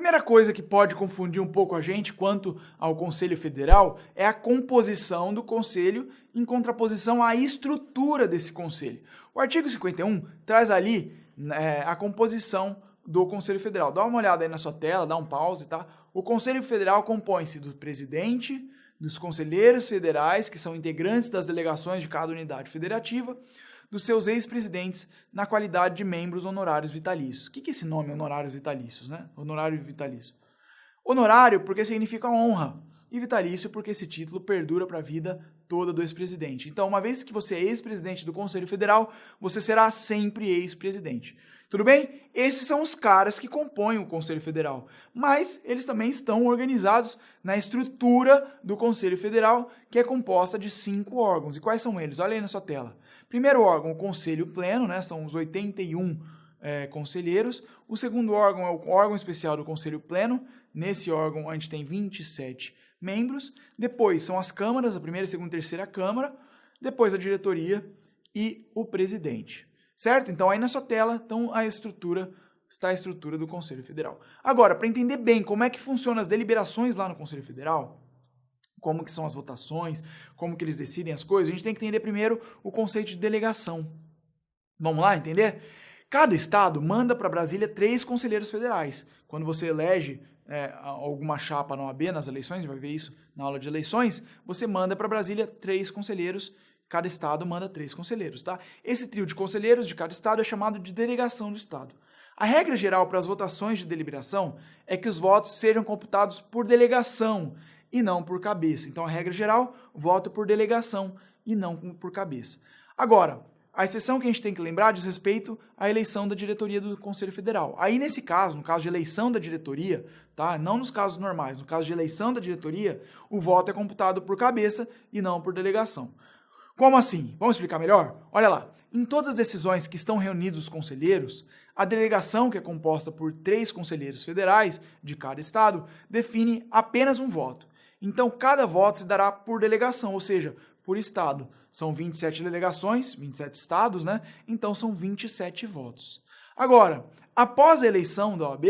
primeira coisa que pode confundir um pouco a gente quanto ao Conselho Federal é a composição do Conselho em contraposição à estrutura desse Conselho. O artigo 51 traz ali a composição do Conselho Federal. Dá uma olhada aí na sua tela, dá um pause, tá? O Conselho Federal compõe-se do presidente, dos conselheiros federais, que são integrantes das delegações de cada unidade federativa, dos seus ex-presidentes na qualidade de membros honorários vitalícios. O que é esse nome, honorários vitalícios, né? Honorário vitalício. Honorário porque significa honra, e vitalício porque esse título perdura para a vida toda do ex-presidente. Então, uma vez que você é ex-presidente do Conselho Federal, você será sempre ex-presidente. Tudo bem? Esses são os caras que compõem o Conselho Federal, mas eles também estão organizados na estrutura do Conselho Federal, que é composta de 5 órgãos. E quais são eles? Olha aí na sua tela. Primeiro órgão, o Conselho Pleno, né? São os 81 conselheiros. O segundo órgão é o órgão especial do Conselho Pleno. Nesse órgão a gente tem 27 membros. Depois são as câmaras, a primeira, segunda e terceira câmara. Depois a diretoria e o presidente. Certo? Então aí na sua tela está a estrutura do Conselho Federal. Agora, para entender bem como é que funcionam as deliberações lá no Conselho Federal, como que são as votações, como que eles decidem as coisas, a gente tem que entender primeiro o conceito de delegação. Vamos lá entender? Cada estado manda para Brasília 3 conselheiros federais. Quando você elege alguma chapa na OAB, nas eleições, a gente vai ver isso na aula de eleições, você manda para Brasília 3 conselheiros. Cada estado manda 3 conselheiros, tá? Esse trio de conselheiros de cada estado é chamado de delegação do estado. A regra geral para as votações de deliberação é que os votos sejam computados por delegação e não por cabeça. Então, a regra geral, voto por delegação e não por cabeça. Agora, a exceção que a gente tem que lembrar diz respeito à eleição da diretoria do Conselho Federal. Aí, nesse caso, no caso de eleição da diretoria, tá? Não nos casos normais, no caso de eleição da diretoria, o voto é computado por cabeça e não por delegação. Como assim? Vamos explicar melhor? Olha lá, em todas as decisões que estão reunidos os conselheiros, a delegação, que é composta por 3 conselheiros federais de cada estado, define apenas um voto. Então, cada voto se dará por delegação, ou seja, por estado. São 27 delegações, 27 estados, né? Então, são 27 votos. Agora, após a eleição da OAB,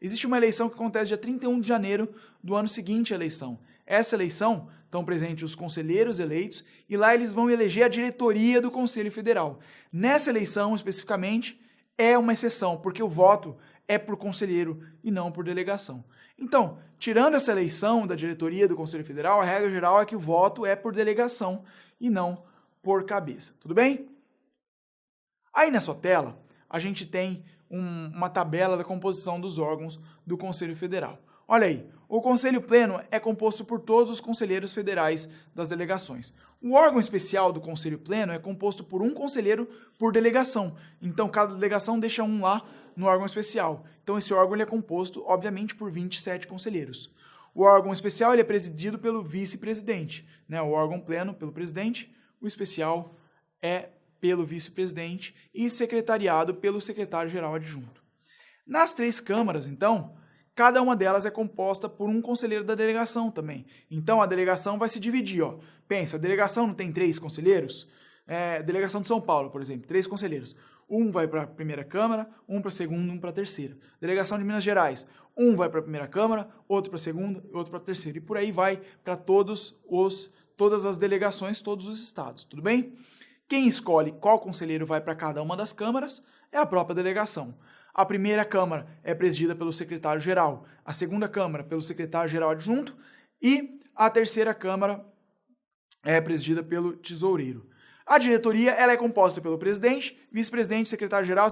existe uma eleição que acontece dia 31 de janeiro do ano seguinte à eleição. Essa eleição estão presentes os conselheiros eleitos e lá eles vão eleger a diretoria do Conselho Federal. Nessa eleição, especificamente, é uma exceção, porque o voto é por conselheiro e não por delegação. Então, tirando essa eleição da diretoria do Conselho Federal, a regra geral é que o voto é por delegação e não por cabeça. Tudo bem? Aí na sua tela, a gente tem uma tabela da composição dos órgãos do Conselho Federal. Olha aí, o Conselho Pleno é composto por todos os conselheiros federais das delegações. O órgão especial do Conselho Pleno é composto por um conselheiro por delegação. Então, cada delegação deixa um lá no órgão especial. Então, esse órgão ele é composto, obviamente, por 27 conselheiros. O órgão especial ele é presidido pelo vice-presidente, né? O órgão pleno pelo presidente, o especial é pelo vice-presidente e secretariado pelo secretário-geral adjunto. Nas 3 câmaras, então, cada uma delas é composta por um conselheiro da delegação também. Então, a delegação vai se dividir. Ó. Pensa, a delegação não tem 3 conselheiros? Delegação de São Paulo, por exemplo, 3 conselheiros. Um vai para a primeira câmara, um para a segunda, um para a terceira. Delegação de Minas Gerais, um vai para a primeira câmara, outro para a segunda, outro para a terceira. E por aí vai para todas as delegações, todos os estados. Tudo bem? Quem escolhe qual conselheiro vai para cada uma das câmaras é a própria delegação. A primeira Câmara é presidida pelo secretário-geral, a segunda Câmara pelo secretário-geral adjunto e a terceira Câmara é presidida pelo tesoureiro. A diretoria ela é composta pelo presidente, vice-presidente, secretário-geral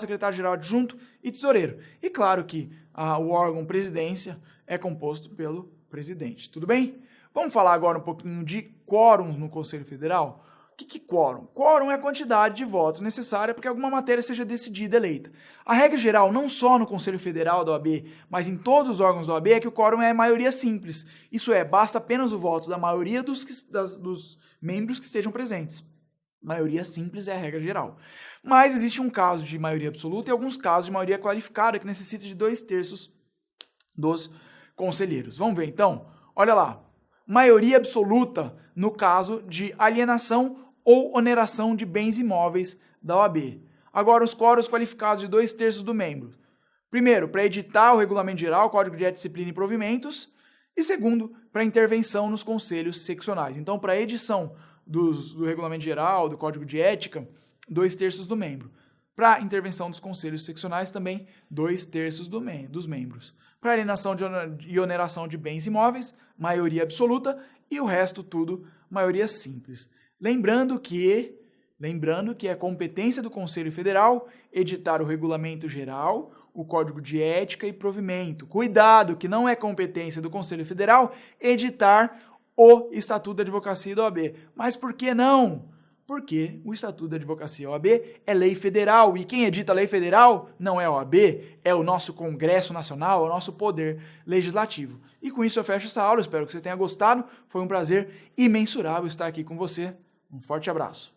adjunto e tesoureiro. E claro que o órgão presidência é composto pelo presidente. Tudo bem? Vamos falar agora um pouquinho de quórums no Conselho Federal? O que é quórum? Quórum é a quantidade de votos necessária para que alguma matéria seja decidida e eleita. A regra geral, não só no Conselho Federal da OAB, mas em todos os órgãos da OAB, é que o quórum é maioria simples. Isso é, basta apenas o voto da maioria dos membros que estejam presentes. Maioria simples é a regra geral. Mas existe um caso de maioria absoluta e alguns casos de maioria qualificada que necessita de 2/3 dos conselheiros. Vamos ver então? Olha lá. Maioria absoluta no caso de alienação ou oneração de bens imóveis da OAB. Agora, os quóruns qualificados de 2/3 do membro. Primeiro, para editar o Regulamento Geral, Código de Ética, Disciplina e Provimentos. E segundo, para intervenção nos conselhos seccionais. Então, para a edição do Regulamento Geral, do Código de Ética, 2/3 do membro. Para intervenção dos conselhos seccionais, também 2/3 dos membros. Para alienação e oneração de bens imóveis, maioria absoluta, e o resto tudo, maioria simples. Lembrando que é competência do Conselho Federal editar o Regulamento Geral, o Código de Ética e Provimento. Cuidado, que não é competência do Conselho Federal editar o Estatuto da Advocacia e da OAB. Mas por que não? Porque o Estatuto da Advocacia e OAB é lei federal, e quem edita a lei federal não é a OAB, é o nosso Congresso Nacional, é o nosso poder legislativo. E com isso eu fecho essa aula, espero que você tenha gostado, foi um prazer imensurável estar aqui com você. Um forte abraço.